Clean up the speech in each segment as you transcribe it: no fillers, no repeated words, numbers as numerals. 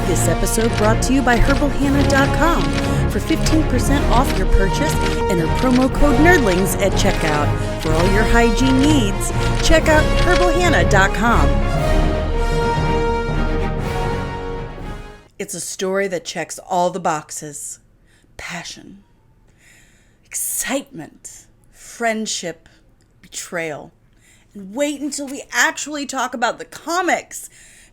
This episode brought to you by HerbalHannah.com. For 15% off your purchase, enter promo code NERDLINGS at checkout. For all your hygiene needs, check out HerbalHannah.com. It's a story that checks all the boxes. Passion, excitement, friendship, betrayal. And wait until we actually talk about the comics.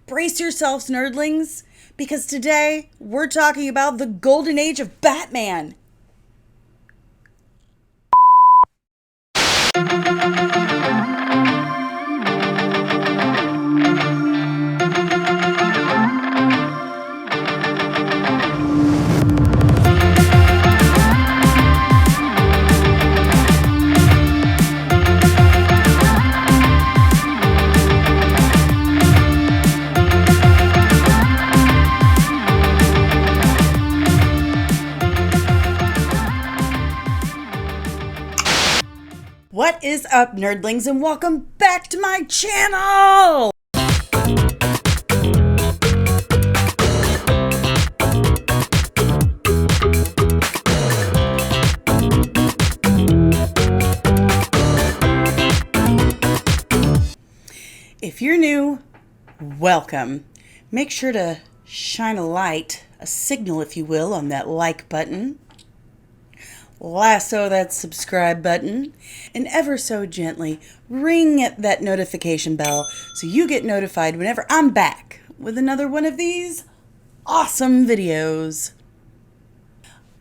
Brace yourselves, nerdlings, because today we're talking about the golden age of Batman. What is up, nerdlings, and welcome back to my channel! If you're new, welcome. Make sure to shine a light, a signal if you will, on that like button. Lasso that subscribe button, and ever so gently ring that notification bell so you get notified whenever I'm back with another one of these awesome videos.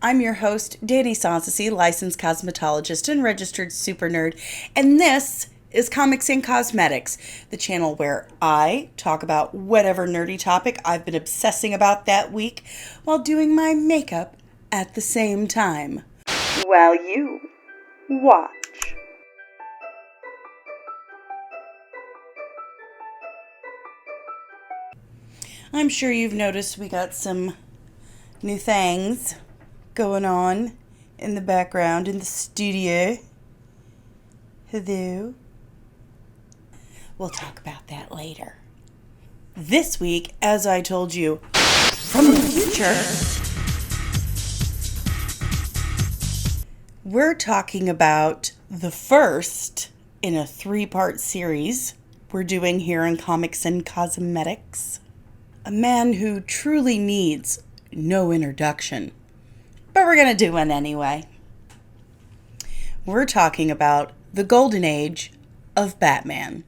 I'm your host, Danny Sanssouci, licensed cosmetologist and registered super nerd, and this is Comics and Cosmetics, the channel where I talk about whatever nerdy topic I've been obsessing about that week while doing my makeup at the same time. While you watch. I'm sure you've noticed we got some new things going on in the background in the studio. Hello. We'll talk about that later. This week, as I told you, from the future, we're talking about the first in a 3-part series we're doing here in Comics and Cosmetics. A man who truly needs no introduction, but we're going to do one anyway. We're talking about the golden age of Batman.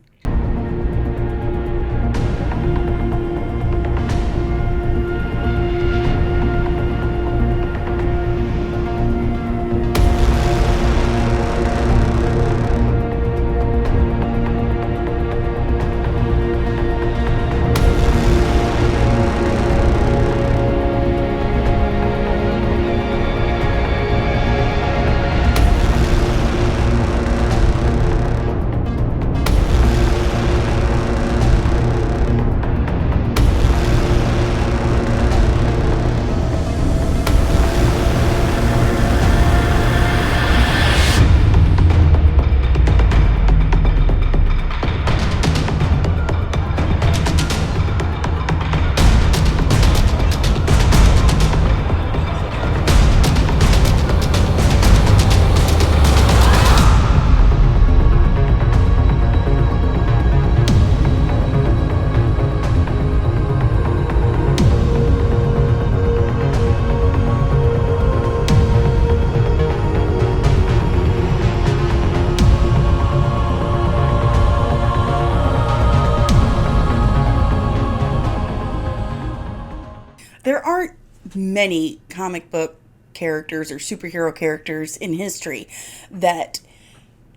There aren't many comic book characters or superhero characters in history that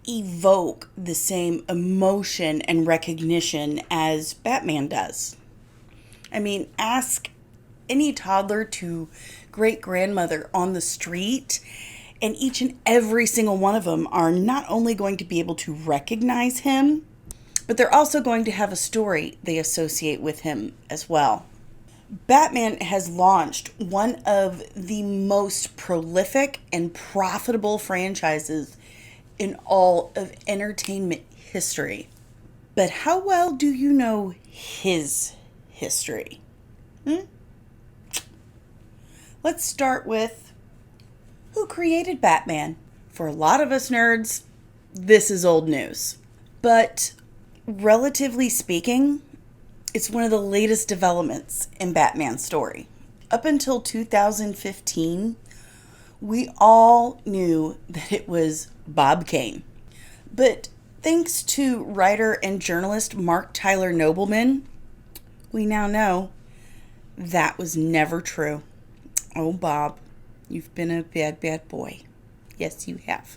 evoke the same emotion and recognition as Batman does. I mean, ask any toddler to great-grandmother on the street, and each and every single one of them are not only going to be able to recognize him, but they're also going to have a story they associate with him as well. Batman has launched one of the most prolific and profitable franchises in all of entertainment history. But how well do you know his history? let's start with who created Batman. For a lot of us nerds, this is old news. But relatively speaking, it's one of the latest developments in Batman's story. Up until 2015, we all knew that it was Bob Kane. But thanks to writer and journalist Mark Tyler Nobleman, we now know that was never true. Oh, Bob, you've been a bad, bad boy. Yes, you have.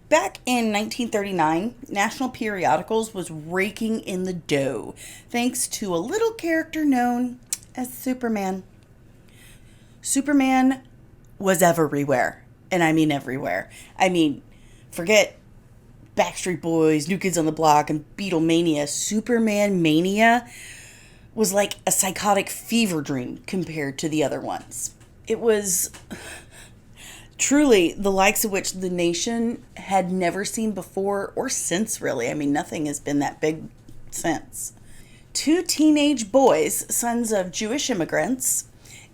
Back in 1939, National Periodicals was raking in the dough thanks to a little character known as Superman. Superman was everywhere, and I mean everywhere. I mean, forget Backstreet Boys, New Kids on the Block, and Beatlemania. Superman mania was like a psychotic fever dream compared to the other ones. It was truly the likes of which the nation had never seen before or since, really. I mean, nothing has been that big since. Two teenage boys, sons of Jewish immigrants,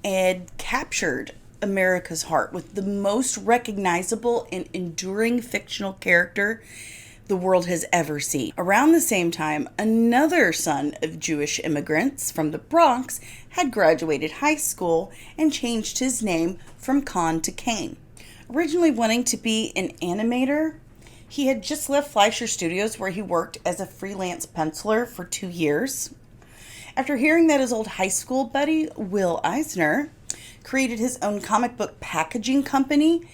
had captured America's heart with the most recognizable and enduring fictional character the world has ever seen. Around the same time, another son of Jewish immigrants from the Bronx had graduated high school and changed his name from Khan to Kane. Originally wanting to be an animator, he had just left Fleischer Studios where he worked as a freelance penciler for 2 years. After hearing that his old high school buddy, Will Eisner, created his own comic book packaging company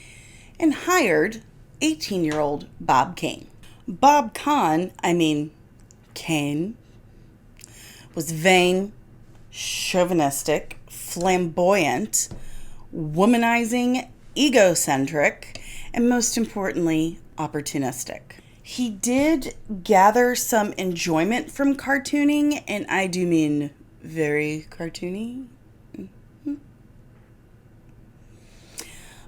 and hired 18-year-old Bob Kane. Bob Kane, was vain, chauvinistic, flamboyant, womanizing, egocentric, and most importantly, opportunistic. He did gather some enjoyment from cartooning, and I do mean very cartoony.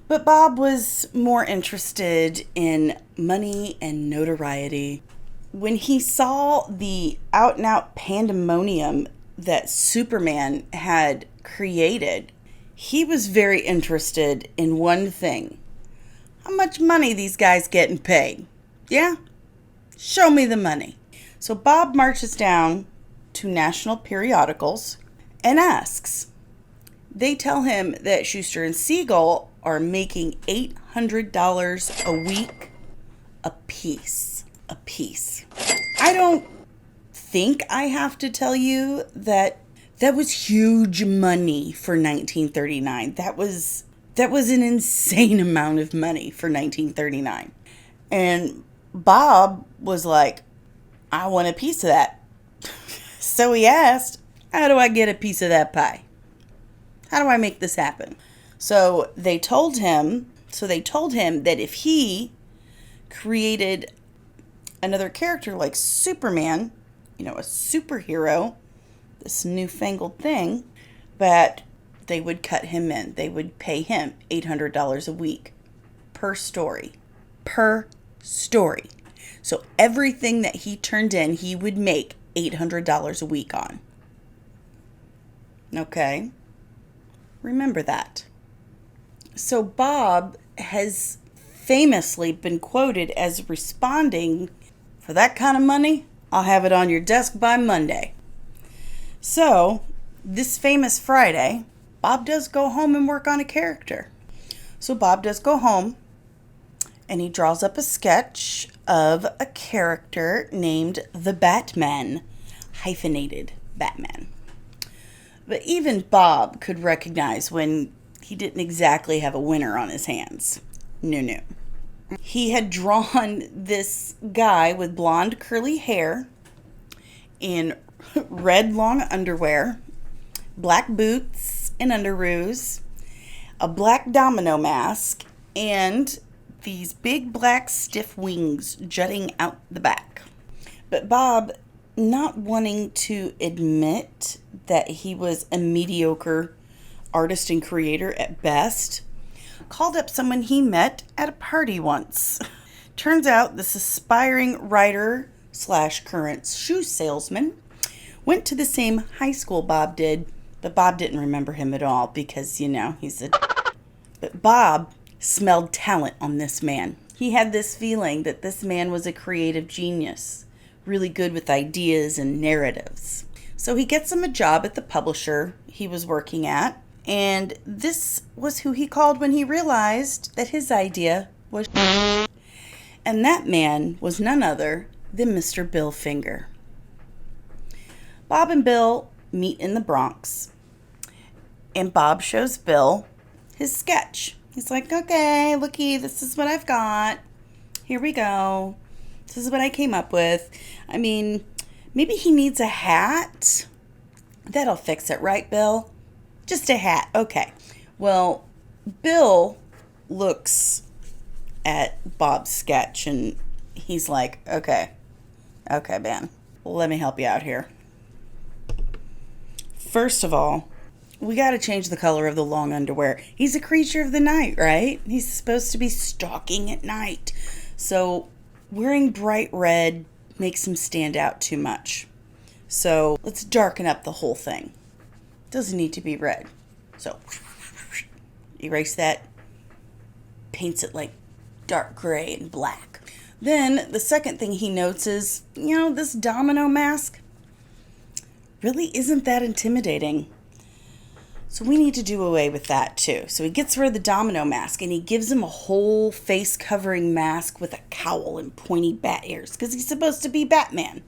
But Bob was more interested in money and notoriety. When he saw the out-and-out pandemonium that Superman had created, he was very interested in one thing. How much money these guys getting paid? Yeah? Show me the money. So Bob marches down to National Periodicals and asks. They tell him that Schuster and Siegel are making $800 a week a piece. I don't think I have to tell you that was huge money for 1939. That was an insane amount of money for 1939. And Bob was like, I want a piece of that. So he asked, how do I get a piece of that pie? How do I make this happen? So they told him that if he created another character like Superman, a superhero, this newfangled thing, that they would cut him in. They would pay him $800 a week per story. So everything that he turned in, he would make $800 a week on. Okay? Remember that. So Bob has famously been quoted as responding, for that kind of money, I'll have it on your desk by Monday. So, this famous Friday, Bob does go home and work on a character. So Bob does go home and he draws up a sketch of a character named the Batman, hyphenated Batman. But even Bob could recognize when he didn't exactly have a winner on his hands. No. He had drawn this guy with blonde curly hair in red long underwear, black boots and underoos, a black domino mask, and these big black stiff wings jutting out the back. But Bob, not wanting to admit that he was a mediocre artist and creator at best, called up someone he met at a party once. Turns out this aspiring writer / current shoe salesman went to the same high school Bob did But Bob didn't remember him at all because, he's a... But Bob smelled talent on this man. He had this feeling that this man was a creative genius, really good with ideas and narratives. So he gets him a job at the publisher he was working at, and this was who he called when he realized that his idea was... And that man was none other than Mr. Bill Finger. Bob and Bill meet in the Bronx, and Bob shows Bill his sketch. He's like, okay, looky, this is what I've got. Here we go. This is what I came up with. I mean, maybe he needs a hat. That'll fix it, right, Bill? Just a hat. Okay. Well, Bill looks at Bob's sketch and he's like, okay, man, let me help you out here. First of all, we got to change the color of the long underwear. He's a creature of the night, right? He's supposed to be stalking at night. So wearing bright red makes him stand out too much. So let's darken up the whole thing. Doesn't need to be red. So erase that. Paints it like dark gray and black. Then the second thing he notes is, this domino mask really isn't that intimidating. So we need to do away with that too. So he gets rid of the domino mask and he gives him a whole face covering mask with a cowl and pointy bat ears because he's supposed to be Batman.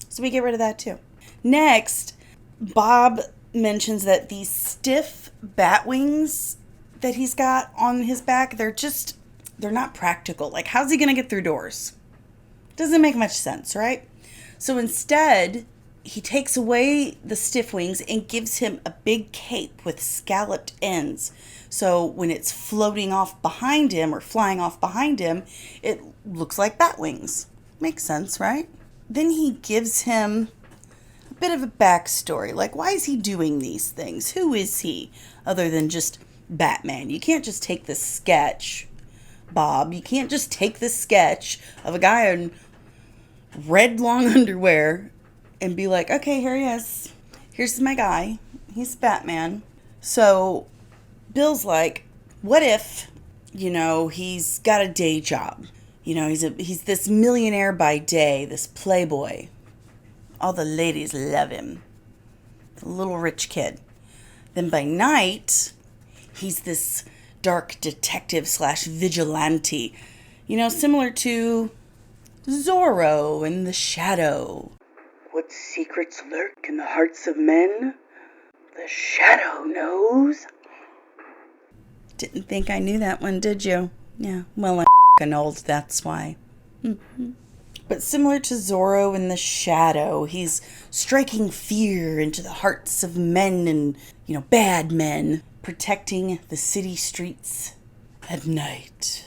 So we get rid of that too. Next, Bob mentions that these stiff bat wings that he's got on his back, they're not practical. Like, how's he going to get through doors? Doesn't make much sense, right? So instead, he takes away the stiff wings and gives him a big cape with scalloped ends. So when it's floating off behind him or flying off behind him, it looks like bat wings. Makes sense, right? Then he gives him a bit of a backstory. Like, why is he doing these things? Who is he other than just Batman? You can't just take this sketch, Bob. You can't just take this sketch of a guy in red long underwear and be like, okay, here he is. Here's my guy. He's Batman. So Bill's like, what if, he's got a day job. He's this millionaire by day, this playboy. All the ladies love him. The little rich kid. Then by night, he's this dark detective / vigilante. Similar to Zorro in The Shadow. What secrets lurk in the hearts of men? The Shadow knows. Didn't think I knew that one, did you? Yeah, well, I'm old, that's why. Mm-hmm. But similar to Zorro in The Shadow, he's striking fear into the hearts of men and, bad men, protecting the city streets at night.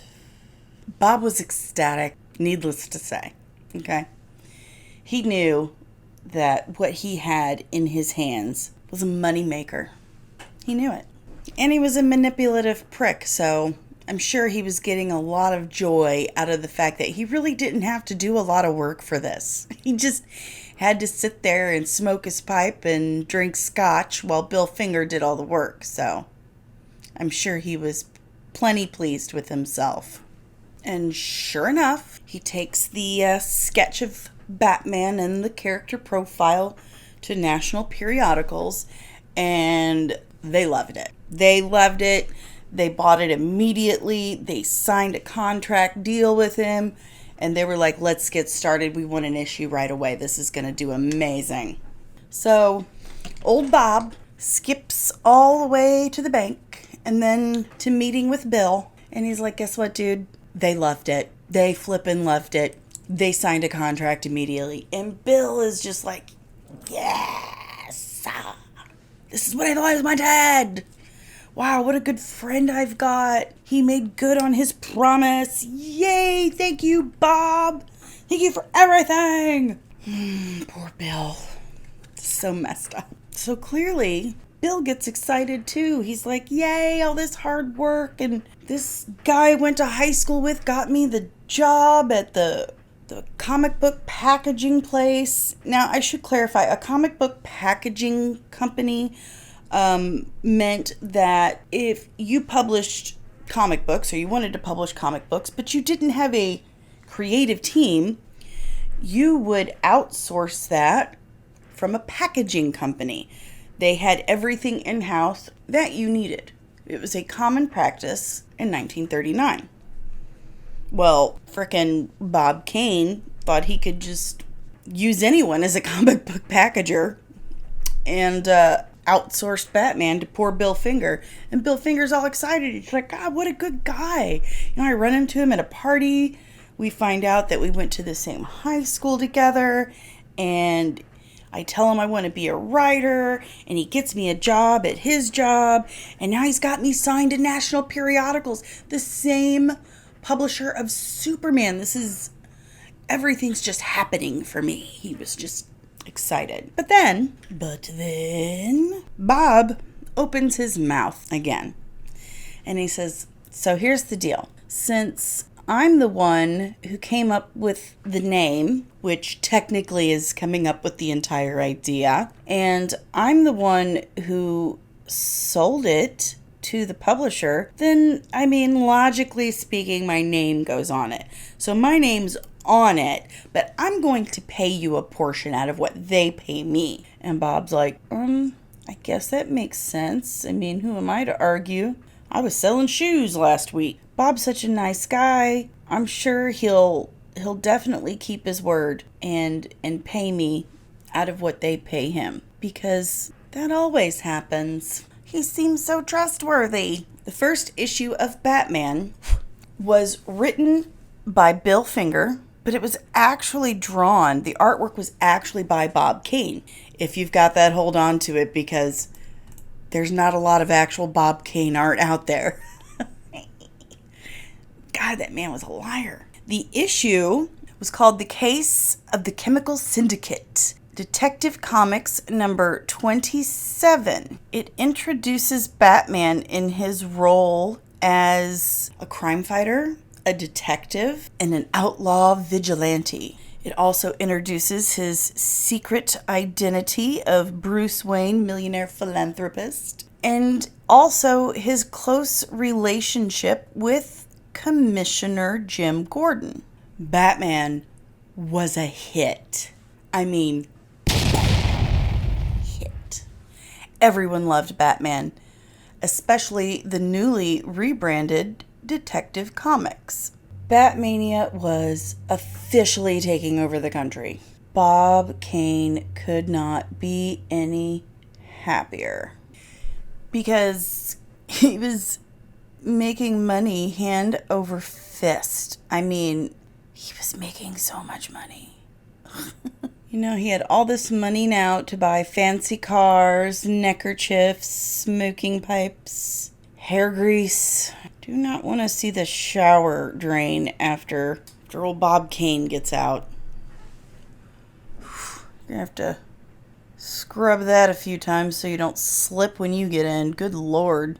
Bob was ecstatic, needless to say, okay? He knew that what he had in his hands was a moneymaker. He knew it. And he was a manipulative prick, so I'm sure he was getting a lot of joy out of the fact that he really didn't have to do a lot of work for this. He just had to sit there and smoke his pipe and drink scotch while Bill Finger did all the work, so I'm sure he was plenty pleased with himself. And sure enough, he takes the sketch of Batman and the character profile to national periodicals, and they loved it. They loved it. They bought it immediately. They signed a contract deal with him, and they were like, let's get started. We want an issue right away. This is going to do amazing. So old Bob skips all the way to the bank and then to meeting with Bill, and he's like, guess what, dude? They loved it. They flippin' loved it. They signed a contract immediately. And Bill is just like, yes, this is what I thought was my dad. Wow, what a good friend I've got. He made good on his promise. Yay, thank you, Bob. Thank you for everything. Poor Bill. So messed up. So clearly, Bill gets excited too. He's like, yay, all this hard work. And this guy I went to high school with got me the job at the comic book packaging place. Now, I should clarify, a comic book packaging company meant that if you published comic books, or you wanted to publish comic books, but you didn't have a creative team, you would outsource that from a packaging company. They had everything in-house that you needed. It was a common practice in 1939. Well, frickin' Bob Kane thought he could just use anyone as a comic book packager, and outsourced Batman to poor Bill Finger. And Bill Finger's all excited. He's like, God, what a good guy. I run into him at a party. We find out that we went to the same high school together, and I tell him I want to be a writer, and he gets me a job at his job, and now he's got me signed to national periodicals, the same publisher of Superman. Everything's just happening for me. He was just excited. But then, Bob opens his mouth again, and he says, so here's the deal. Since I'm the one who came up with the name, which technically is coming up with the entire idea, and I'm the one who sold it to the publisher, then, logically speaking, my name goes on it. So my name's on it, but I'm going to pay you a portion out of what they pay me. And Bob's like, I guess that makes sense. Who am I to argue? I was selling shoes last week. Bob's such a nice guy. I'm sure he'll definitely keep his word and pay me out of what they pay him, because that always happens. He seems so trustworthy. The first issue of Batman was written by Bill Finger, but it was actually drawn. The artwork was actually by Bob Kane. If you've got that, hold on to it, because there's not a lot of actual Bob Kane art out there. God, that man was a liar. The issue was called The Case of the Chemical Syndicate, Detective Comics number 27. It introduces Batman in his role as a crime fighter, a detective, and an outlaw vigilante. It also introduces his secret identity of Bruce Wayne, millionaire philanthropist, and also his close relationship with Commissioner Jim Gordon. Batman was a hit. Hit. Everyone loved Batman, especially the newly rebranded Detective Comics. Batmania was officially taking over the country. Bob Kane could not be any happier, because he was making money hand over fist. He was making so much money. He had all this money now to buy fancy cars, neckerchiefs, smoking pipes, hair grease. Do not want to see the shower drain after old Bob Kane gets out. You're going to have to scrub that a few times so you don't slip when you get in. Good Lord.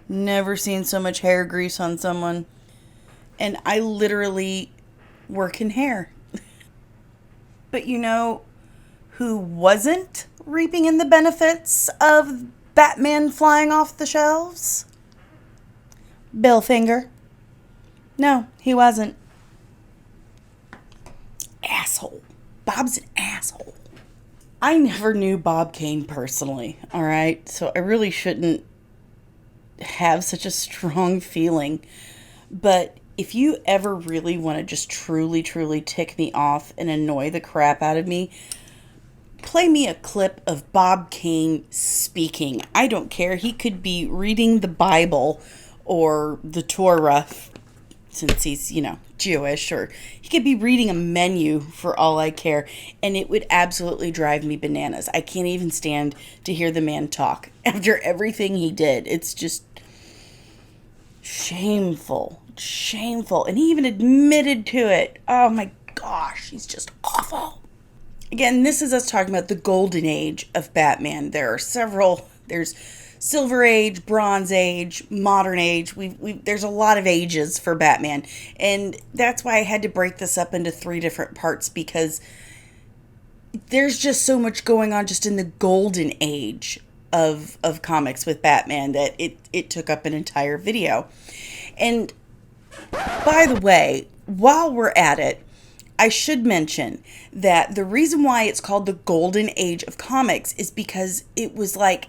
Never seen so much hair grease on someone. And I literally work in hair. But who wasn't reaping in the benefits of Batman flying off the shelves? Bill Finger. No, he wasn't. Asshole. Bob's an asshole. I never knew Bob Kane personally, all right? So I really shouldn't have such a strong feeling. But if you ever really want to just truly, truly tick me off and annoy the crap out of me, play me a clip of Bob Kane speaking. I don't care. He could be reading the Bible or the Torah, since he's, Jewish, or he could be reading a menu for all I care, and it would absolutely drive me bananas. I can't even stand to hear the man talk after everything he did. It's just shameful. And he even admitted to it. Oh my gosh, he's just awful. Again, this is us talking about the golden age of Batman. There's Silver Age, Bronze Age, Modern Age. There's a lot of ages for Batman. And that's why I had to break this up into 3 different parts, because there's just so much going on just in the golden age of comics with Batman that it took up an entire video. And by the way, while we're at it, I should mention that the reason why it's called the Golden Age of Comics is because it was like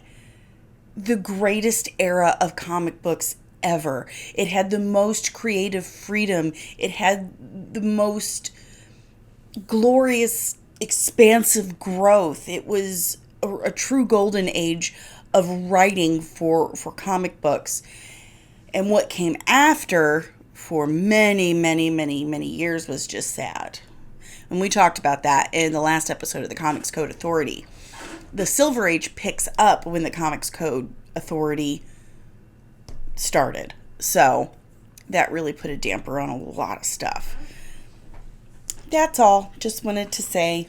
the greatest era of comic books ever. It had the most creative freedom. It had the most glorious, expansive growth. It was a true golden age of writing for comic books. And what came after for many, many, many, many years was just sad. And we talked about that in the last episode of the Comics Code Authority. The Silver Age picks up when the Comics Code Authority started. So that really put a damper on a lot of stuff. That's all. Just wanted to say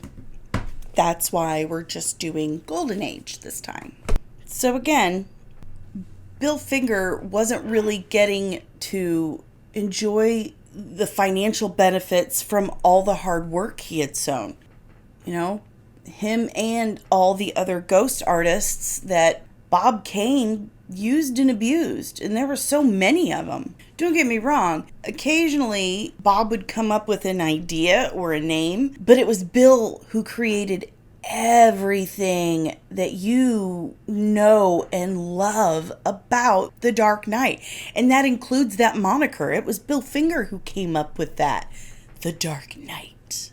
that's why we're just doing Golden Age this time. So again, Bill Finger wasn't really getting to enjoy the financial benefits from all the hard work he had sown. You know, him and all the other ghost artists that Bob Kane used and abused, and there were so many of them. Don't get me wrong, occasionally Bob would come up with an idea or a name, but it was Bill who created everything that you know and love about The Dark Knight. And that includes that moniker. It was Bill Finger who came up with that, The Dark Knight.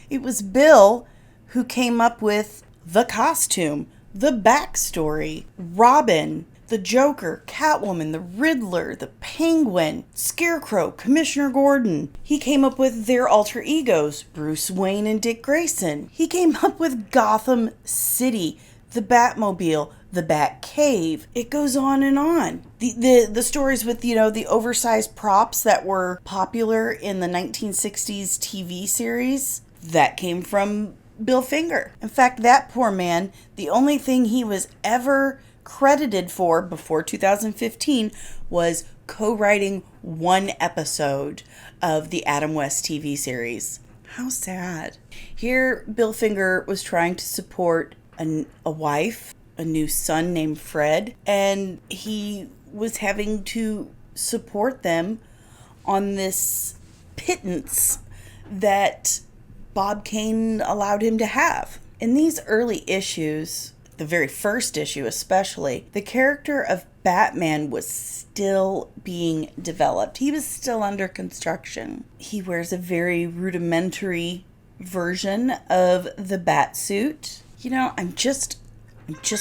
It was Bill who came up with the costume, the backstory, Robin, the Joker, Catwoman, the Riddler, the Penguin, Scarecrow, Commissioner Gordon. He came up with their alter egos, Bruce Wayne and Dick Grayson. He came up with Gotham City, the Batmobile, the Batcave. It goes on and on. The stories with, the oversized props that were popular in the 1960s TV series, that came from Bill Finger. In fact, that poor man, the only thing he was ever credited for before 2015 was co-writing one episode of the Adam West TV series. How sad. Here, Bill Finger was trying to support a wife, a new son named Fred, and he was having to support them on this pittance that Bob Kane allowed him to have. In these early issues, the very first issue especially, the character of Batman was still being developed. He was still under construction. He wears a very rudimentary version of the bat suit. I'm just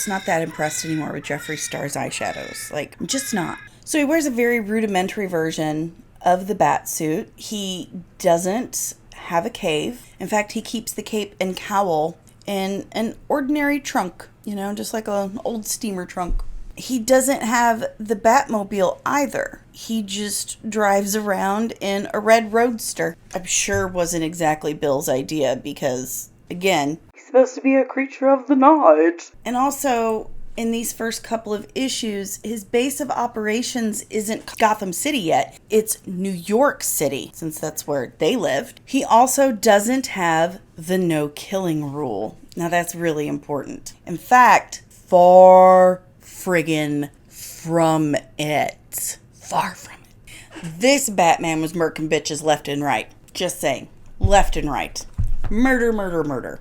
not that impressed anymore with Jeffree Star's eyeshadows. I'm just not. So he wears a very rudimentary version of the bat suit. He doesn't have a cave. In fact, he keeps the cape and cowl in an ordinary trunk, just like an old steamer trunk. He doesn't have the Batmobile either. He just drives around in a red roadster. I'm sure wasn't exactly Bill's idea because, again, he's supposed to be a creature of the night. And also, in these first couple of issues, his base of operations isn't Gotham City yet. It's New York City, since that's where they lived. He also doesn't have the no-killing rule. Now, that's really important. In fact, far friggin' from it. Far from it. This Batman was murking bitches left and right. Just saying. Left and right. Murder, murder, murder.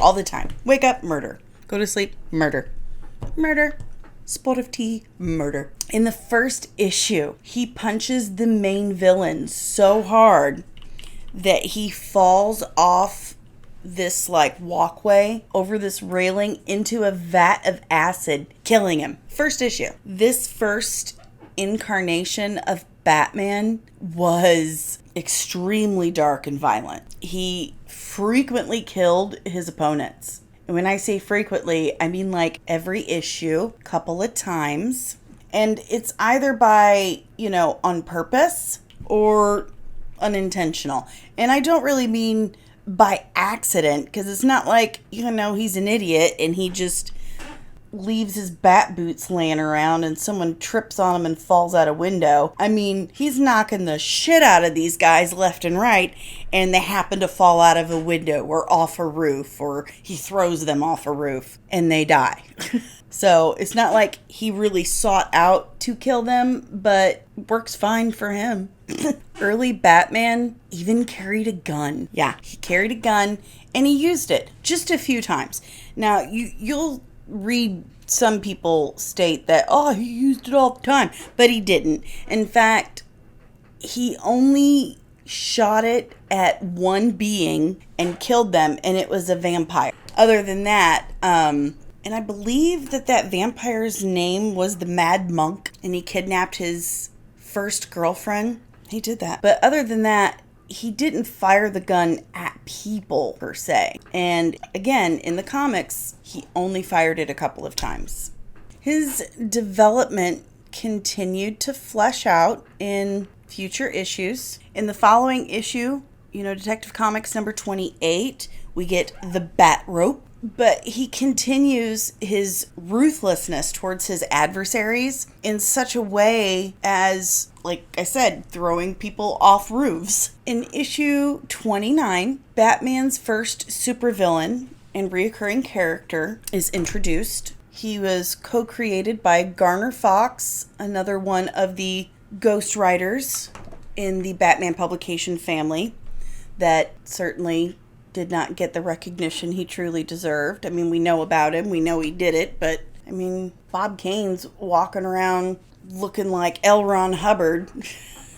All the time. Wake up, murder. Go to sleep, murder. Murder. Spot of tea, murder. In the first issue, he punches the main villain so hard that he falls off this walkway over this railing into a vat of acid, killing him. First issue. This first incarnation of Batman was extremely dark and violent. He frequently killed his opponents. And when I say frequently, I mean every issue, couple of times. And it's either by, on purpose or unintentional. And I don't really mean by accident, because it's not he's an idiot and he just leaves his bat boots laying around and someone trips on him and falls out a window. I mean, he's knocking the shit out of these guys left and right, and they happen to fall out of a window or off a roof, or he throws them off a roof and they die. So it's not like he really sought out to kill them, but works fine for him. Early Batman even carried a gun. Yeah, he carried a gun and he used it just a few times. Now, you'll read some people state that, oh, he used it all the time, but he didn't. In fact, he only shot it at one being and killed them, and it was a vampire. Other than that, and I believe that vampire's name was the Mad Monk, and he kidnapped his first girlfriend. He did that. But other than that, he didn't fire the gun at people, per se. And again, in the comics, he only fired it a couple of times. His development continued to flesh out in future issues. In the following issue, Detective Comics number 28, we get the Bat Rope. But he continues his ruthlessness towards his adversaries in such a way as, like I said, throwing people off roofs. In issue 29, Batman's first supervillain and reoccurring character is introduced. He was co-created by Garner Fox, another one of the Ghost Writers in the Batman publication family that certainly did not get the recognition he truly deserved. I mean, we know about him. We know he did it. But, I mean, Bob Kane's walking around looking like L. Ron Hubbard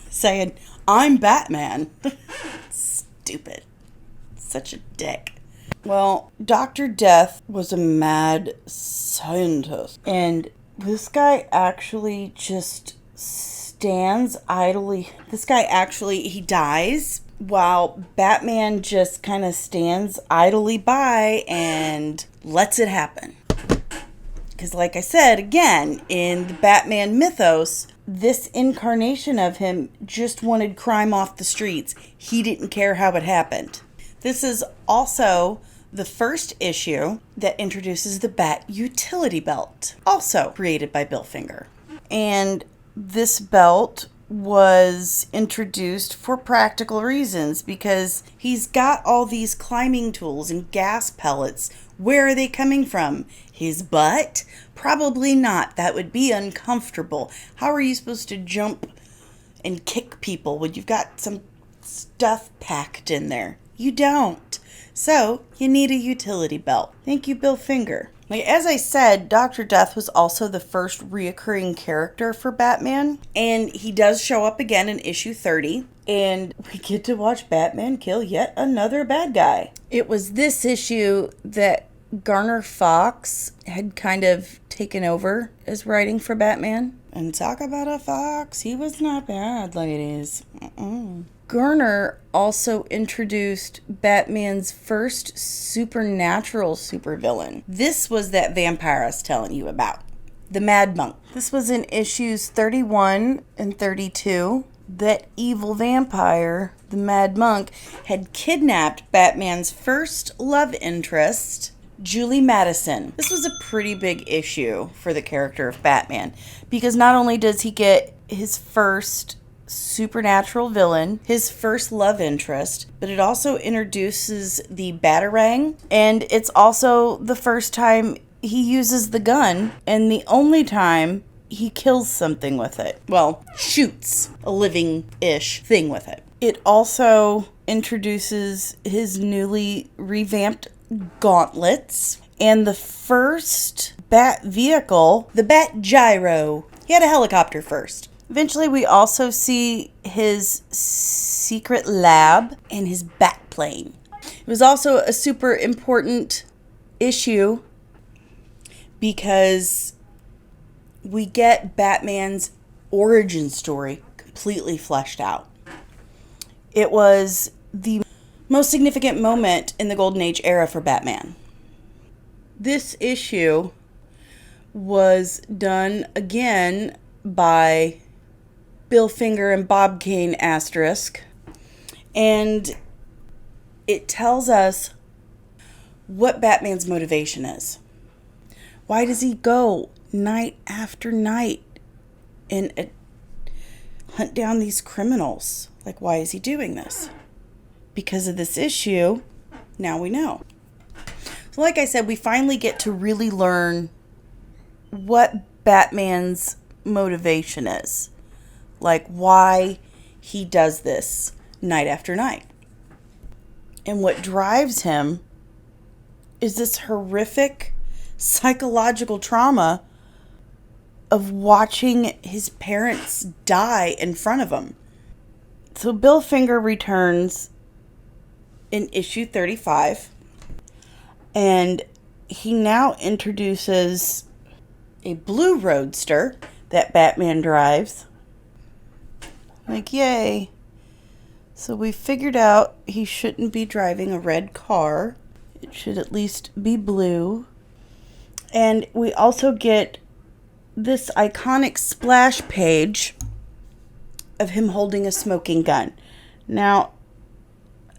saying, I'm Batman. Stupid. Such a dick. Well, Dr. Death was a mad scientist. And this guy actually just stands idly. This guy actually, he dies while Batman just kind of stands idly by and lets it happen. Because like I said, again, in the Batman mythos, this incarnation of him just wanted crime off the streets. He didn't care how it happened. This is also the first issue that introduces the Bat Utility Belt, also created by Bill Finger. And this belt was introduced for practical reasons because he's got all these climbing tools and gas pellets. Where are they coming from? His butt? Probably not. That would be uncomfortable. How are you supposed to jump and kick people when you've got some stuff packed in there? You don't. So you need a utility belt. Thank you, Bill Finger. As I said, Dr. Death was also the first reoccurring character for Batman, and he does show up again in issue 30, and we get to watch Batman kill yet another bad guy. It was this issue that Garner Fox had kind of taken over as writing for Batman. And talk about a fox, he was not bad, ladies. Garner also introduced Batman's first supernatural supervillain. This was that vampire I was telling you about, the Mad Monk. This was in issues 31 and 32. That evil vampire, the Mad Monk, had kidnapped Batman's first love interest, Julie Madison. This was a pretty big issue for the character of Batman because not only does he get his first supernatural villain, his first love interest, but it also introduces the Batarang, and it's also the first time he uses the gun and the only time he kills something with it. Well, shoots a living-ish thing with it. It also introduces his newly revamped gauntlets and the first Bat vehicle, the Bat Gyro. He had a helicopter first. Eventually, we also see his secret lab and his bat plane. It was also a super important issue because we get Batman's origin story completely fleshed out. It was the most significant moment in the Golden Age era for Batman. This issue was done again by Bill Finger and Bob Kane asterisk, and it tells us what Batman's motivation is. Why does he go night after night and hunt down these criminals? Like, why is he doing this? Because of this issue, now we know. So like I said, we finally get to really learn what Batman's motivation is. Like, why he does this night after night. And what drives him is this horrific psychological trauma of watching his parents die in front of him. So Bill Finger returns in issue 35, and he now introduces a blue roadster that Batman drives. Like, yay. So we figured out he shouldn't be driving a red car. It should at least be blue. And we also get this iconic splash page of him holding a smoking gun. Now,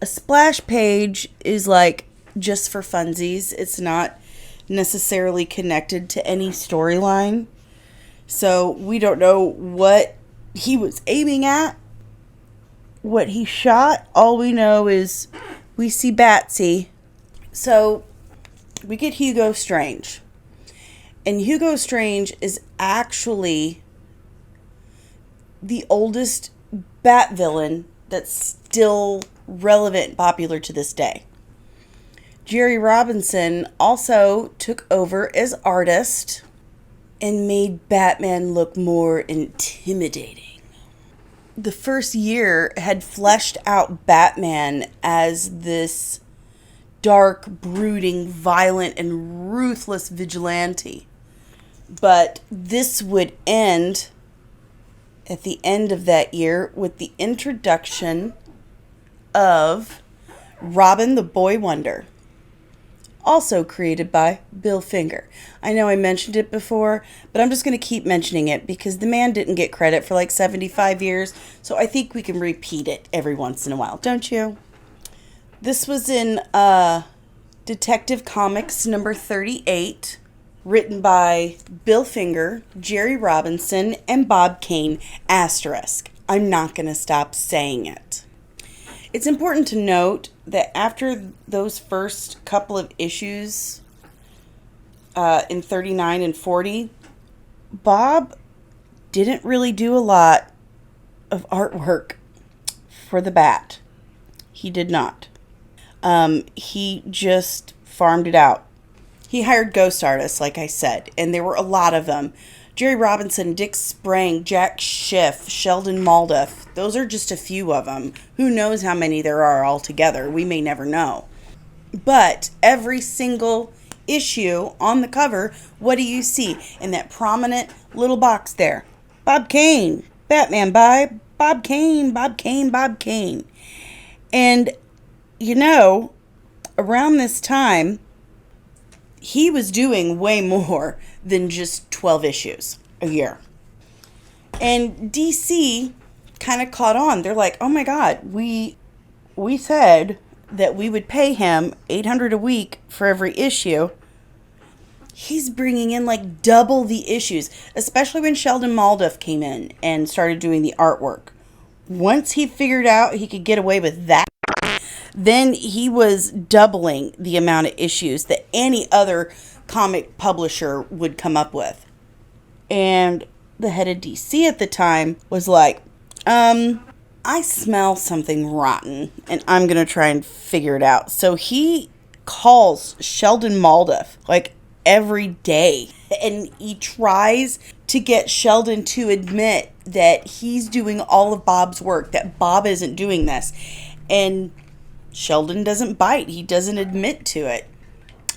a splash page is like just for funsies. It's not necessarily connected to any storyline. So we don't know what he was aiming at, what he shot. All we know is we see Batsy. So we get Hugo Strange. And Hugo Strange is actually the oldest Bat villain that's still relevant and popular to this day. Jerry Robinson also took over as artist and made Batman look more intimidating. The first year had fleshed out Batman as this dark, brooding, violent, and ruthless vigilante. But this would end at the end of that year with the introduction of Robin the Boy Wonder, also created by Bill Finger. I know I mentioned it before, but I'm just going to keep mentioning it because the man didn't get credit for like 75 years, so I think we can repeat it every once in a while, don't you? This was in Detective Comics number 38, written by Bill Finger, Jerry Robinson, and Bob Kane, asterisk. I'm not going to stop saying it. It's important to note that after those first couple of issues in 39 and 40, Bob didn't really do a lot of artwork for the Bat. He did not. He just farmed it out. He hired ghost artists, like I said, and there were a lot of them. Jerry Robinson, Dick Sprang, Jack Schiff, Sheldon Molduff. Those are just a few of them. Who knows how many there are altogether? We may never know. But every single issue on the cover, what do you see in that prominent little box there? Bob Kane. Batman by Bob Kane, Bob Kane, Bob Kane. And, you know, around this time, he was doing way more than just 12 issues a year. And DC kind of caught on. They're like, oh my God, we said that we would pay him $800 a week for every issue. He's bringing in like double the issues, especially when Sheldon Molduff came in and started doing the artwork. Once he figured out he could get away with that, then he was doubling the amount of issues that any other comic publisher would come up with. And the head of DC at the time was like, I smell something rotten and I'm going to try and figure it out. So he calls Sheldon Molduff like every day and he tries to get Sheldon to admit that he's doing all of Bob's work, that Bob isn't doing this. And Sheldon doesn't bite. He doesn't admit to it.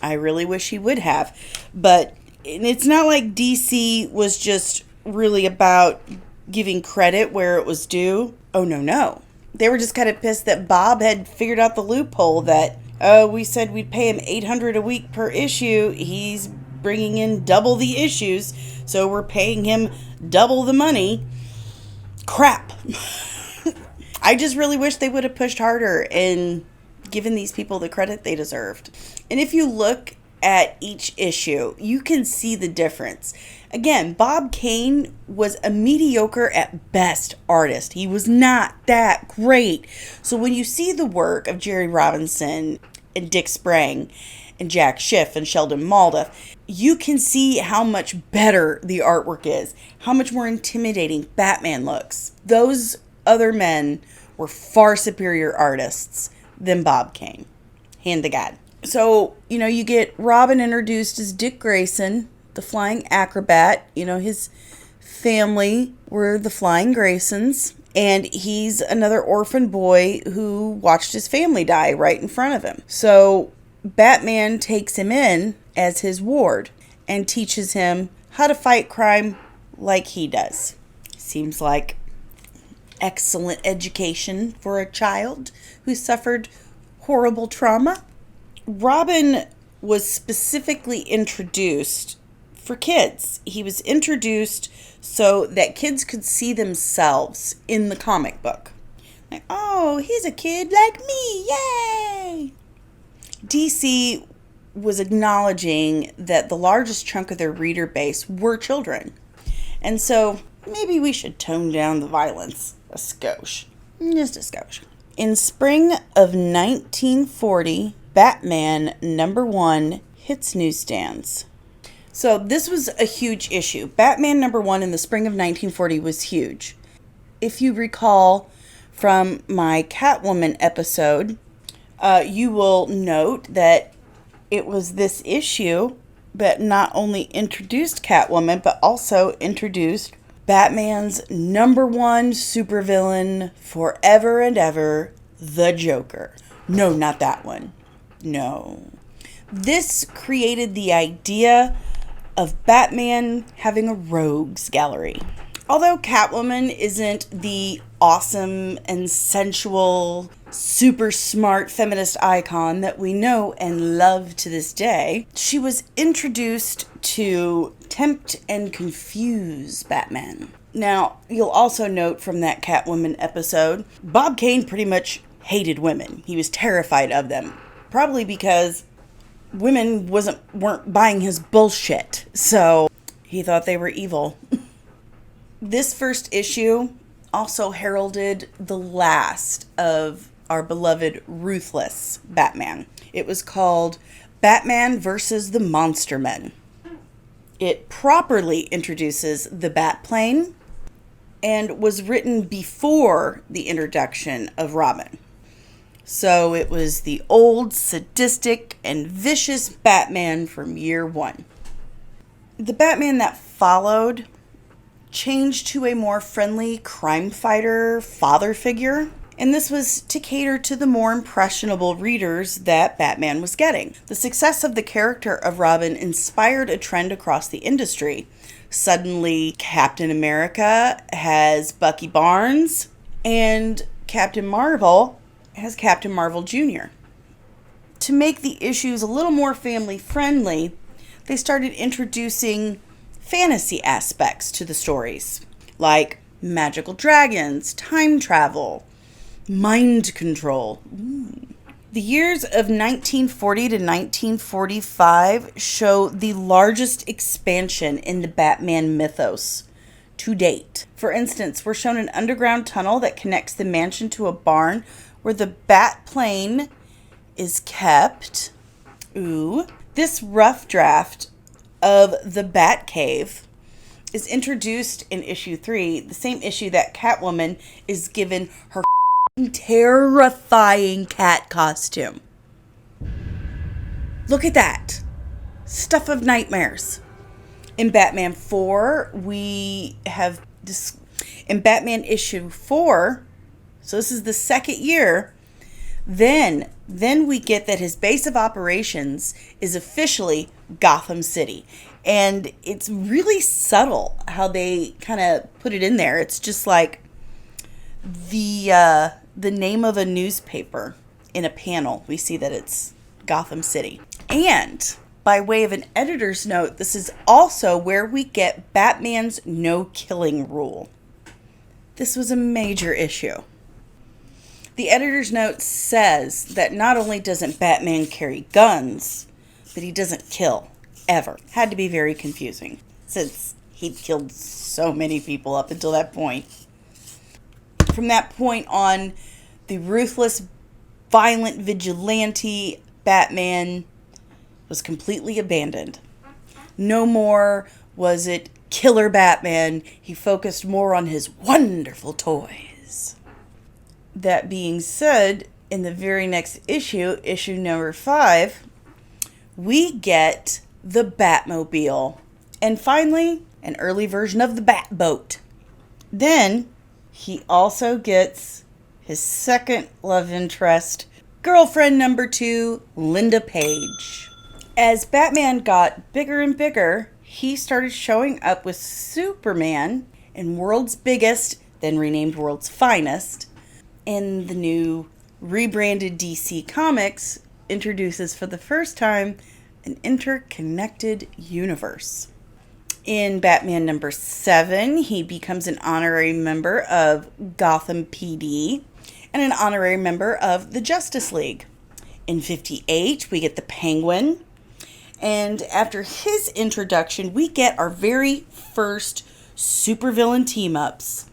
I really wish he would have. But it's not like DC was just really about giving credit where it was due. Oh, no. They were just kind of pissed that Bob had figured out the loophole that, oh, we said we'd pay him $800 a week per issue. He's bringing in double the issues, so we're paying him double the money. Crap. I just really wish they would have pushed harder and given these people the credit they deserved. And if you look at each issue, you can see the difference. Again, Bob Kane was a mediocre at best artist. He was not that great. So when you see the work of Jerry Robinson and Dick Sprang, and Jack Schiff and Sheldon Malduff, you can see how much better the artwork is, how much more intimidating Batman looks. Those other men were far superior artists than Bob Kane. Hand to God. So, you get Robin introduced as Dick Grayson, the flying acrobat. His family were the Flying Graysons. And he's another orphan boy who watched his family die right in front of him. So Batman takes him in as his ward and teaches him how to fight crime like he does. Seems like excellent education for a child who suffered horrible trauma. Robin was specifically introduced for kids. He was introduced so that kids could see themselves in the comic book. Like, oh, he's a kid like me, yay! DC was acknowledging that the largest chunk of their reader base were children. And so maybe we should tone down the violence a skosh. Just a skosh. In spring of 1940, Batman #1 hits newsstands. So this was a huge issue. Batman #1 in the spring of 1940 was huge. If you recall from my Catwoman episode, you will note that it was this issue that not only introduced Catwoman, but also introduced Batman's #1 supervillain forever and ever, the Joker. No, not that one. No. This created the idea of Batman having a rogues gallery. Although Catwoman isn't the awesome and sensual, super smart feminist icon that we know and love to this day, she was introduced to tempt and confuse Batman. Now, you'll also note from that Catwoman episode, Bob Kane pretty much hated women. He was terrified of them. Probably because women weren't buying his bullshit, so he thought they were evil. This first issue also heralded the last of our beloved ruthless Batman. It was called Batman versus the Monster Men. It properly introduces the Batplane and was written before the introduction of Robin. So it was the old, sadistic, and vicious Batman from year one. The Batman that followed changed to a more friendly crime fighter father figure, and this was to cater to the more impressionable readers that Batman was getting. The success of the character of Robin inspired a trend across the industry. Suddenly, Captain America has Bucky Barnes, and Captain Marvel has Captain Marvel Jr. To make the issues a little more family friendly, they started introducing fantasy aspects to the stories, like magical dragons, time travel, mind control. The years of 1940 to 1945 show the largest expansion in the Batman mythos to date. For instance, we're shown an underground tunnel that connects the mansion to a barn where the Batplane is kept. This rough draft of the Batcave is introduced in issue 3, the same issue that Catwoman is given her terrifying cat costume. Look at that. Stuff of nightmares. In Batman 4, we have this. In Batman issue 4, so this is the second year, then we get that his base of operations is officially Gotham City. And it's really subtle how they kind of put it in there. It's just like the name of a newspaper in a panel. We see that it's Gotham City. And by way of an editor's note, this is also where we get Batman's no-killing rule. This was a major issue. The editor's note says that not only doesn't Batman carry guns, but he doesn't kill, ever. Had to be very confusing, since he'd killed so many people up until that point. From that point on, the ruthless, violent vigilante Batman was completely abandoned. No more was it killer Batman. He focused more on his wonderful toys. That being said, in the very next issue, issue number 5, we get the Batmobile. And finally, an early version of the Batboat. Then, he also gets his second love interest, girlfriend number 2, Linda Page. As Batman got bigger and bigger, he started showing up with Superman in World's Biggest, then renamed World's Finest. And the new rebranded DC Comics introduces for the first time an interconnected universe. In Batman number 7, he becomes an honorary member of Gotham PD and an honorary member of the Justice League. In 58, we get the Penguin. And after his introduction, we get our very first supervillain team-ups.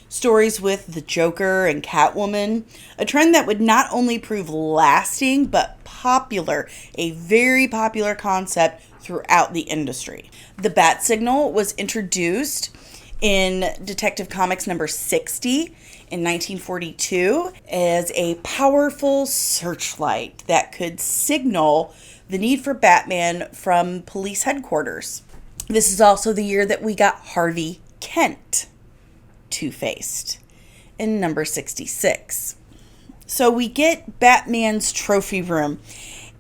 Stories with the Joker and Catwoman, a trend that would not only prove lasting, but popular, a very popular concept throughout the industry. The Bat Signal was introduced in Detective Comics number 60 in 1942 as a powerful searchlight that could signal the need for Batman from police headquarters. This is also the year that we got Harvey Kent, Two-Faced, in number 66. So we get Batman's trophy room,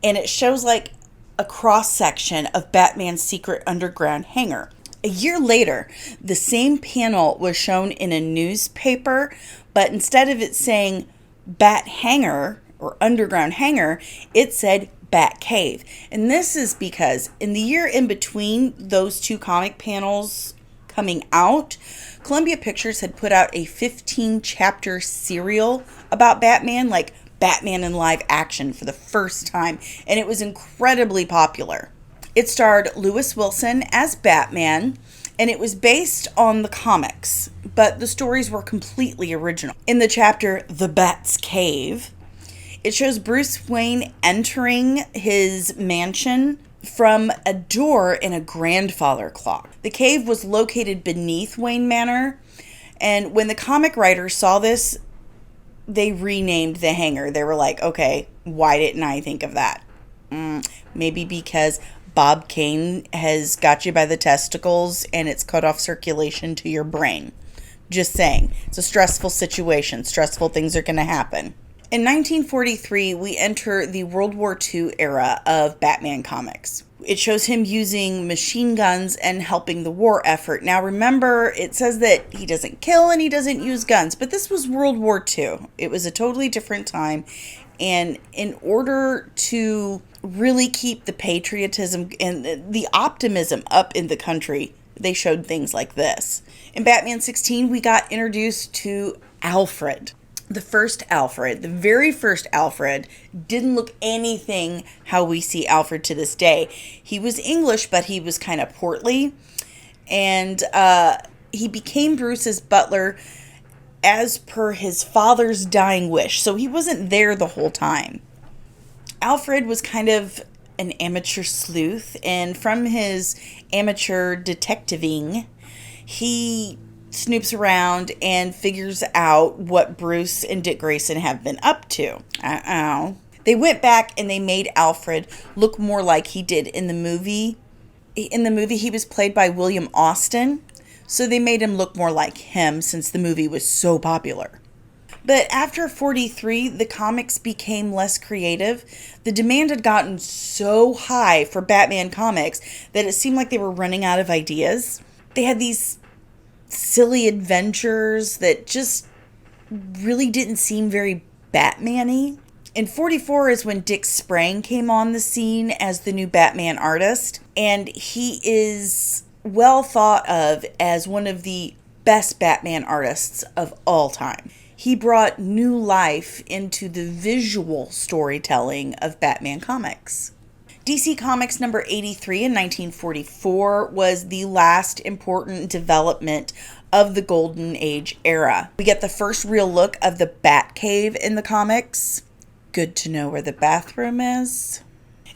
and it shows like a cross-section of Batman's secret underground hangar. A year later, the same panel was shown in a newspaper, but instead of it saying Bat Hangar or Underground Hangar, it said Bat Cave. And this is because in the year in between those two comic panels coming out, Columbia Pictures had put out a 15-chapter serial about Batman, like Batman in live action, for the first time, and it was incredibly popular. It starred Lewis Wilson as Batman, and it was based on the comics, but the stories were completely original. In the chapter The Bat's Cave, it shows Bruce Wayne entering his mansion from a door in a grandfather clock. The cave was located beneath Wayne Manor, and when the comic writers saw this, they renamed the hangar. They were like, okay, why didn't I think of that? Maybe because Bob Kane has got you by the testicles and it's cut off circulation to your brain. Just saying. It's a stressful situation. Stressful things are going to happen. In 1943, we enter the World War II era of Batman comics. It shows him using machine guns and helping the war effort. Now remember, it says that he doesn't kill and he doesn't use guns, but this was World War II. It was a totally different time. And in order to really keep the patriotism and the optimism up in the country, they showed things like this. In Batman 16, we got introduced to Alfred. The first Alfred, the very first Alfred, didn't look anything how we see Alfred to this day. He was English, but he was kind of portly. And he became Bruce's butler as per his father's dying wish. So he wasn't there the whole time. Alfred was kind of an amateur sleuth. And from his amateur detectiving, he snoops around and figures out what Bruce and Dick Grayson have been up to. They went back and they made Alfred look more like he did in the movie. In the movie, he was played by William Austin, so they made him look more like him since the movie was so popular. But after 43, the comics became less creative. The demand had gotten so high for Batman comics that it seemed like they were running out of ideas. They had these silly adventures that just really didn't seem very Batman-y. In 44 is when Dick Sprang came on the scene as the new Batman artist, and he is well thought of as one of the best Batman artists of all time. He brought new life into the visual storytelling of Batman comics. DC Comics number 83 in 1944 was the last important development of the Golden Age era. We get the first real look of the Batcave in the comics. Good to know where the bathroom is.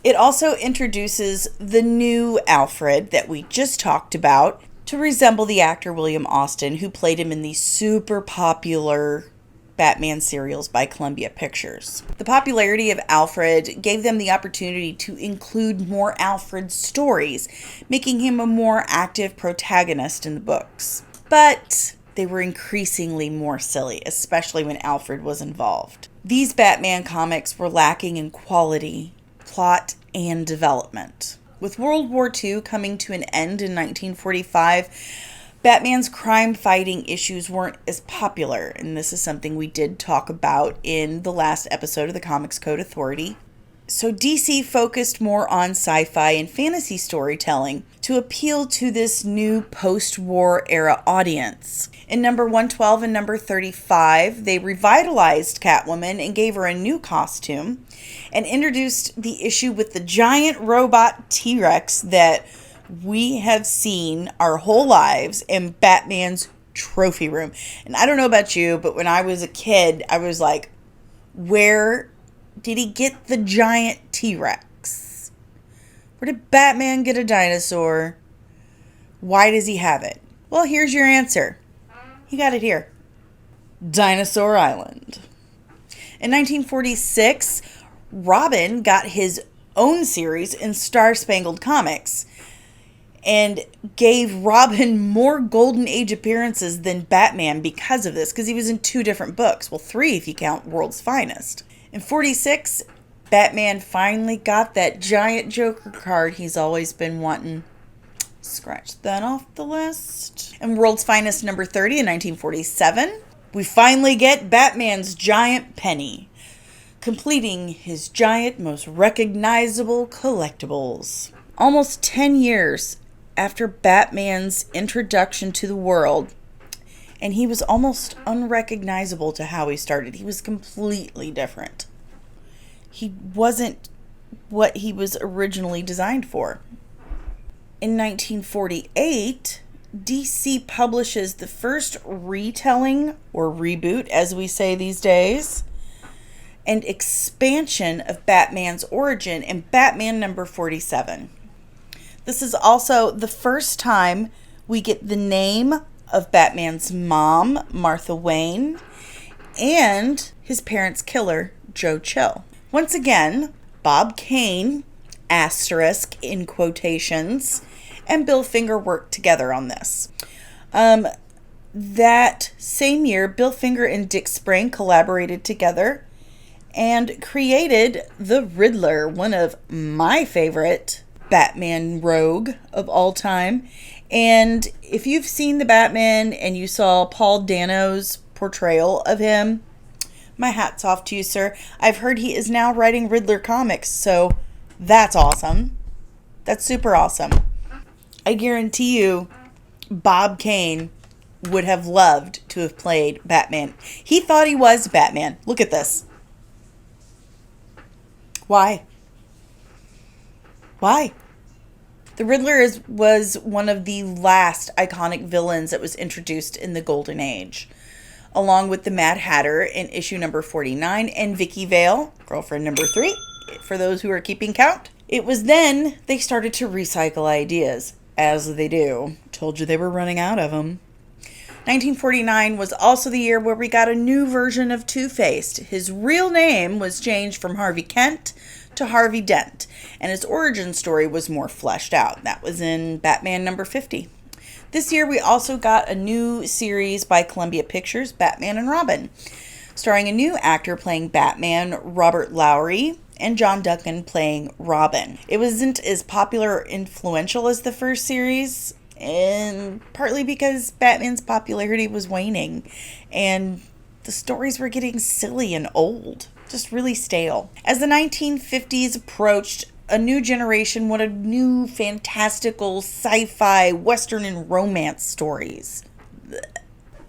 It also introduces the new Alfred that we just talked about to resemble the actor William Austin, who played him in the super popular Batman serials by Columbia Pictures. The popularity of Alfred gave them the opportunity to include more Alfred stories, making him a more active protagonist in the books. But they were increasingly more silly, especially when Alfred was involved. These Batman comics were lacking in quality, plot, and development. With World War II coming to an end in 1945, Batman's crime-fighting issues weren't as popular, and this is something we did talk about in the last episode of the Comics Code Authority. So DC focused more on sci-fi and fantasy storytelling to appeal to this new post-war era audience. In number 112 and number 35, they revitalized Catwoman and gave her a new costume and introduced the issue with the giant robot T-Rex that we have seen our whole lives in Batman's trophy room. And I don't know about you, but when I was a kid, I was like, where did he get the giant T-Rex? Where did Batman get a dinosaur? Why does he have it? Well, here's your answer. He got it here. Dinosaur Island. In 1946, Robin got his own series in Star Spangled Comics and gave Robin more Golden Age appearances than Batman because of this, because he was in 2 different books. Well, 3 if you count World's Finest. In 46, Batman finally got that giant Joker card he's always been wanting. Scratch that off the list. In World's Finest number 30 in 1947, we finally get Batman's giant penny, completing his giant, most recognizable collectibles. Almost 10 years after Batman's introduction to the world, and he was almost unrecognizable to how he started. He was completely different. He wasn't what he was originally designed for. In 1948, DC publishes the first retelling, or reboot as we say these days, and expansion of Batman's origin in Batman number 47. This is also the first time we get the name of Batman's mom, Martha Wayne, and his parents' killer, Joe Chill. Once again, Bob Kane, asterisk in quotations, and Bill Finger worked together on this. That same year, Bill Finger and Dick Sprang collaborated together and created the Riddler, one of my favorite Batman rogue of all time. And if you've seen the Batman and you saw Paul Dano's portrayal of him, my hat's off to you, sir. I've heard he is now writing Riddler comics, so that's awesome. That's super awesome. I guarantee you Bob Kane would have loved to have played Batman. He thought he was Batman. Look at this. Why? Why? The Riddler was one of the last iconic villains that was introduced in the Golden Age, along with the Mad Hatter in issue number 49 and Vicky Vale, girlfriend number 3, for those who are keeping count. It was then they started to recycle ideas, as they do. Told you they were running out of them. 1949 was also the year where we got a new version of Two-Faced. His real name was changed from Harvey Kent to Harvey Dent, and his origin story was more fleshed out. That was in Batman number 50. This year we also got a new series by Columbia Pictures, Batman and Robin, starring a new actor playing Batman, Robert Lowry, and John Duncan playing Robin. It wasn't as popular or influential as the first series, and partly because Batman's popularity was waning and the stories were getting silly and old, just really stale. As the 1950s approached, a new generation wanted new fantastical sci-fi, western, and romance stories.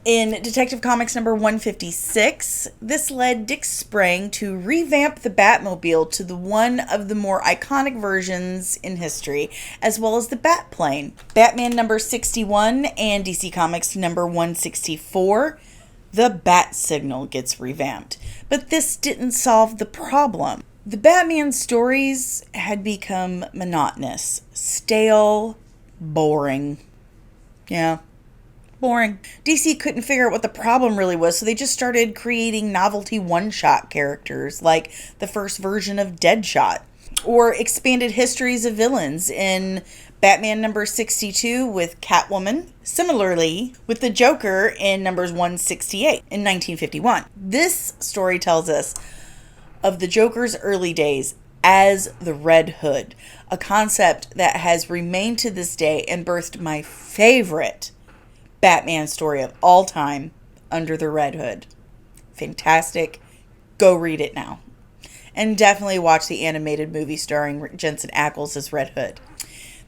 In Detective Comics number 156, this led Dick Sprang to revamp the Batmobile to the one of the more iconic versions in history, as well as the Batplane. Batman number 61 and DC Comics number 164, the Bat Signal gets revamped. But this didn't solve the problem. The Batman stories had become monotonous, stale, boring. Yeah, boring. DC couldn't figure out what the problem really was, so they just started creating novelty one-shot characters, like the first version of Deadshot, or expanded histories of villains in Batman number 62 with Catwoman, similarly with the Joker in numbers 168 in 1951. This story tells us of the Joker's early days as the Red Hood, a concept that has remained to this day and birthed my favorite Batman story of all time, Under the Red Hood. Fantastic. Go read it now. And definitely watch the animated movie starring Jensen Ackles as Red Hood.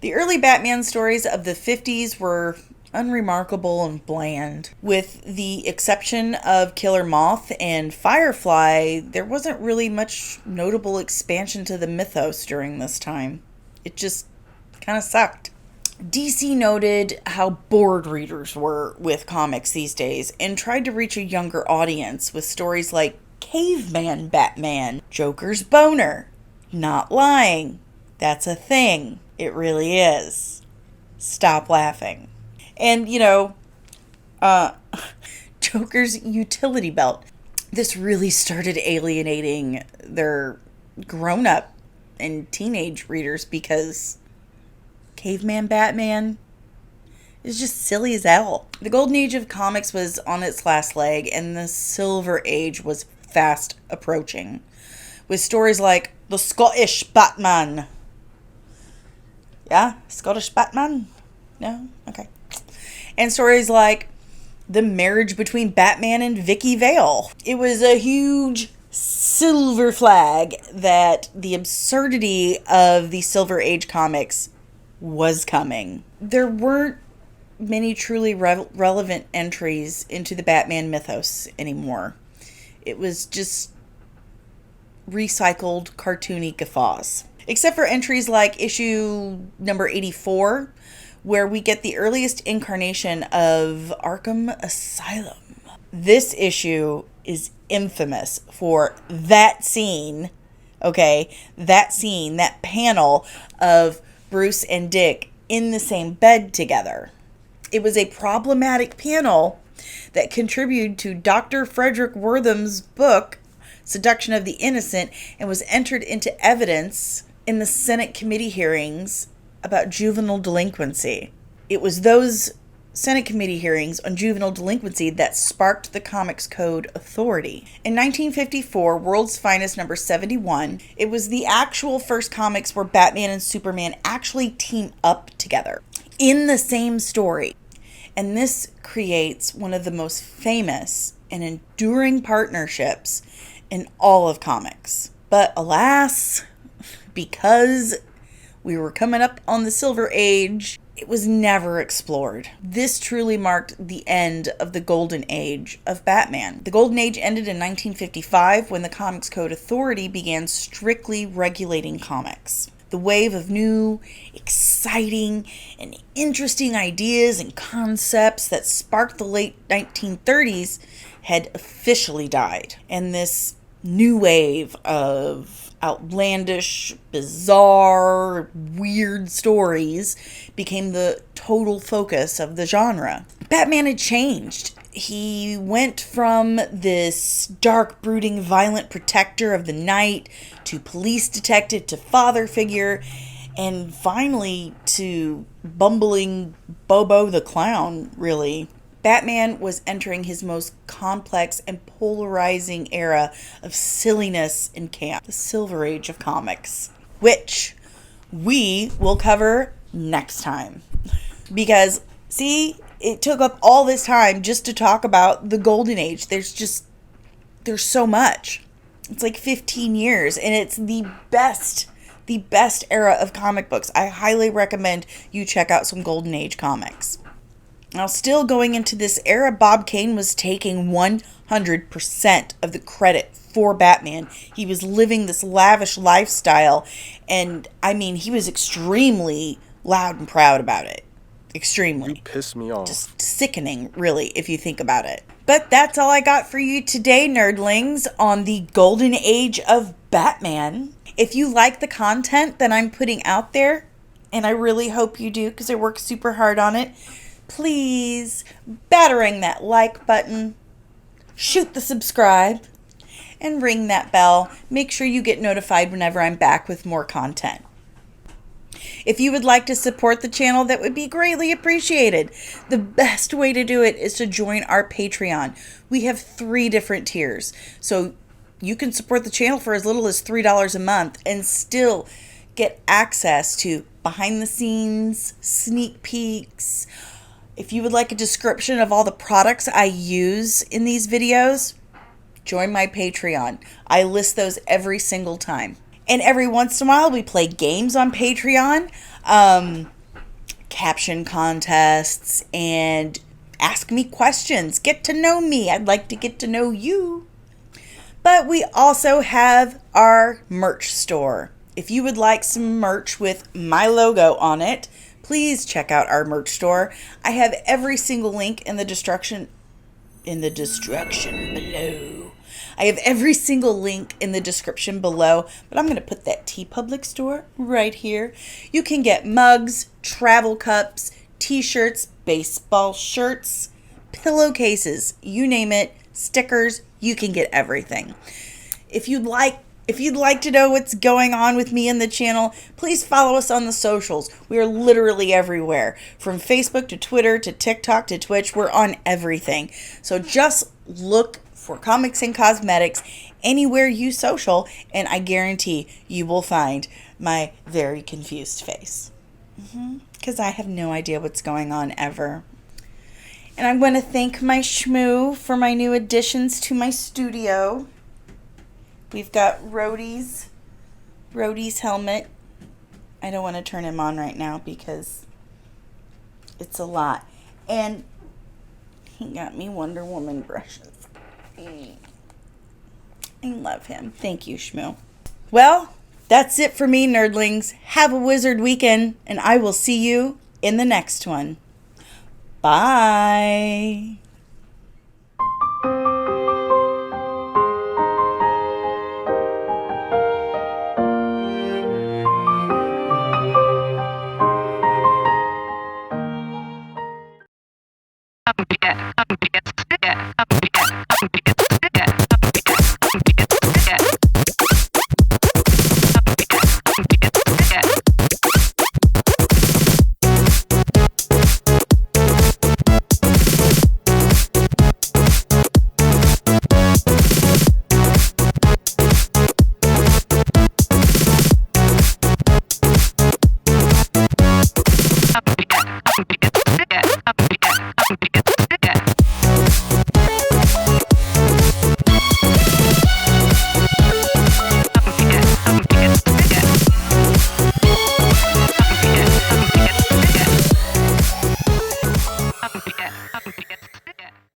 The early Batman stories of the 50s were unremarkable and bland. With the exception of Killer Moth and Firefly, there wasn't really much notable expansion to the mythos during this time. It just kind of sucked. DC noted how bored readers were with comics these days and tried to reach a younger audience with stories like Caveman Batman, Joker's Boner, Not Lying, That's a Thing, It Really Is, Stop Laughing, and, Joker's Utility Belt. This really started alienating their grown-up and teenage readers because Caveman Batman is just silly as hell. The golden age of comics was on its last leg, and the silver age was fast approaching, with stories like The Scottish Batman. Yeah? Scottish Batman? No? Okay. And stories like The Marriage Between Batman and Vicky Vale. It was a huge silver flag that the absurdity of the Silver Age comics was coming. There weren't many truly relevant entries into the Batman mythos anymore. It was just recycled cartoony guffaws. Except for entries like issue number 84, where we get the earliest incarnation of Arkham Asylum. This issue is infamous for that scene, okay? That scene, that panel of Bruce and Dick in the same bed together. It was a problematic panel that contributed to Dr. Frederick Wortham's book, Seduction of the Innocent, and was entered into evidence in the Senate committee hearings about juvenile delinquency. It was those Senate committee hearings on juvenile delinquency that sparked the Comics Code Authority. In 1954, World's Finest number 71, it was the actual first comics where Batman and Superman actually team up together in the same story. And this creates one of the most famous and enduring partnerships in all of comics. But alas, because we were coming up on the Silver Age, it was never explored. This truly marked the end of the golden age of Batman. The golden age ended in 1955 when the Comics Code Authority began strictly regulating comics. The wave of new, exciting, and interesting ideas and concepts that sparked the late 1930s had officially died. And this new wave of outlandish, bizarre, weird stories became the total focus of the genre. Batman had changed. He went from this dark, brooding, violent protector of the night to police detective to father figure, and finally to bumbling Bobo the Clown, really. Batman was entering his most complex and polarizing era of silliness and camp, the Silver Age of comics, which we will cover next time. Because, see, it took up all this time just to talk about the Golden Age. There's so much. It's like 15 years, and it's the best era of comic books. I highly recommend you check out some Golden Age comics. Now, still going into this era, Bob Kane was taking 100% of the credit for Batman. He was living this lavish lifestyle, and I mean, he was extremely loud and proud about it. Extremely. Piss me off. Just sickening, really, if you think about it. But that's all I got for you today, nerdlings, on the golden age of Batman. If you like the content that I'm putting out there, and I really hope you do because I work super hard on it, please battering that like button, shoot the subscribe, and ring that bell. Make sure you get notified whenever I'm back with more content. If you would like to support the channel, that would be greatly appreciated. The best way to do it is to join our Patreon. We have 3 different tiers. So you can support the channel for as little as $3 a month and still get access to behind the scenes, sneak peeks. If you would like a description of all the products I use in these videos, join my Patreon. I list those every single time. And every once in a while, we play games on Patreon, caption contests, and ask me questions. Get to know me. I'd like to get to know you. But we also have our merch store. If you would like some merch with my logo on it, please check out our merch store. I have every single link in the destruction below. I have every single link in the description below, but I'm going to put that TeePublic store right here. You can get mugs, travel cups, t-shirts, baseball shirts, pillowcases, you name it, stickers, you can get everything. If you'd like to know what's going on with me and the channel, please follow us on the socials. We are literally everywhere. From Facebook to Twitter to TikTok to Twitch, we're on everything. So just look for Comics and Cosmetics anywhere you social, and I guarantee you will find my very confused face. Because I have no idea what's going on ever. And I'm going to thank my Shmoo for my new additions to my studio. We've got Rhodey's helmet. I don't want to turn him on right now because it's a lot. And he got me Wonder Woman brushes. I love him. Thank you, Shmoo. Well, that's it for me, nerdlings. Have a wizard weekend, and I will see you in the next one. Bye. Yes.